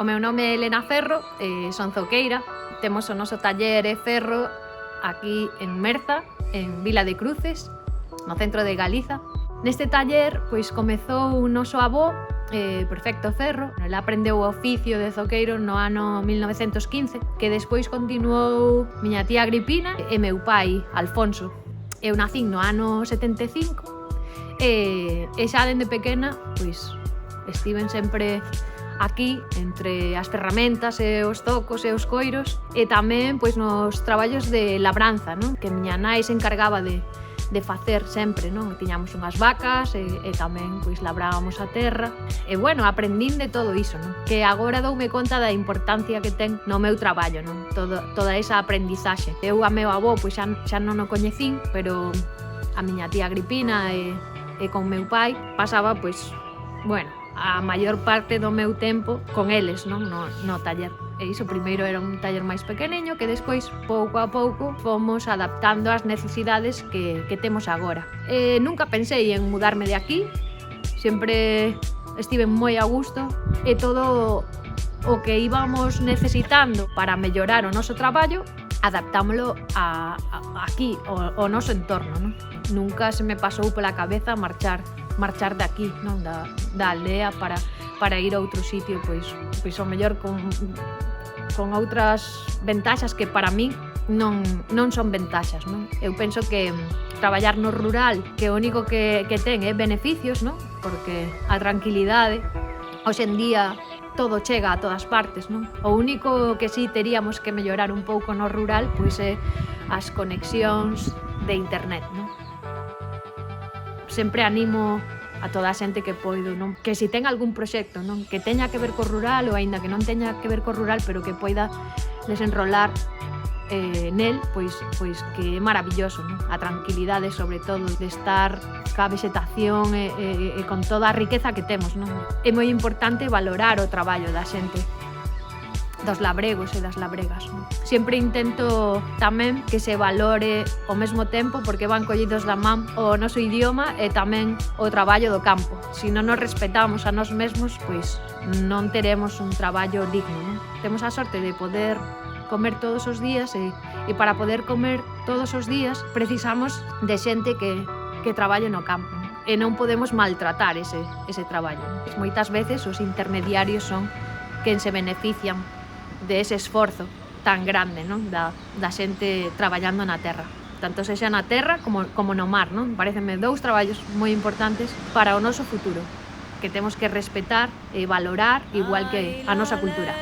O meu nome é Elena Ferro, son zoqueira. Temos o noso taller e ferro aquí en Merza, en Vila de Cruces, no centro de Galiza. Neste taller pois comezou o noso avó, Perfecto Ferro. Ele aprendeu o oficio de zoqueiro no ano 1915, que despois continuou miña tía Agripina e meu pai, Alfonso. Eu nacín no ano 75 e xa dende pequena pois estiven sempre aquí entre as ferramentas e os zocos e os coiros e tamén pois nos traballos de labranza, non? Que miña nai se encargaba de facer sempre, non? Tiñamos unhas vacas e tamén pois labrábamos a terra e bueno, aprendín de todo iso, non? Que agora doume conta da importancia que ten no meu traballo, non? Toda esa aprendizaxe. Eu a meu avó pois xa non o coñecín, pero a miña tía Agripina e con meu pai pasaba pois, bueno, a maior parte do meu tempo con eles, non? No taller. E iso primeiro era un taller máis pequeniño que despois, pouco a pouco, fomos adaptando ás necesidades que temos agora. Nunca pensei en mudarme de aquí, sempre estive moi a gusto e todo o que íbamos necesitando para mellorar o noso traballo adaptámolo aquí, ao noso entorno, non? Nunca se me pasou pola cabeza marchar de aquí, non? Da aldea para ir a outro sitio, pois o mellor con outras ventaxas que para min non son ventaxas, non? Eu penso que traballar no rural, que o único que ten é beneficios, non? Porque a tranquilidade, hoxe en día todo chega a todas partes, non? O único que sí teríamos que mellorar un pouco no rural pois é as conexións de internet, non? Sempre animo a toda a xente que poido, non? Que se ten algún proxecto, non? Que teña que ver co rural ou aínda que non teña que ver co rural, pero que poida desenrolar nel, pois que é maravilloso, non? A tranquilidade, sobre todo, de estar ca vegetación e con toda a riqueza que temos, non? É moi importante valorar o traballo da xente, dos labregos e das labregas, non? Sempre intento tamén que se valore ao mesmo tempo porque van collidos da man o noso idioma e tamén o traballo do campo. Se non nos respetamos a nós mesmos, pois non teremos un traballo digno, non? Temos a sorte de poder comer todos os días e para poder comer todos os días precisamos de xente que traballe no campo, non? E non podemos maltratar ese traballo, non? Moitas veces os intermediarios son quen se benefician de ese esforzo tan grande, non? Da xente traballando na terra, tanto sexa na terra como no mar, non? Pareceme dous traballos moi importantes para o noso futuro que temos que respetar e valorar igual que a nosa cultura.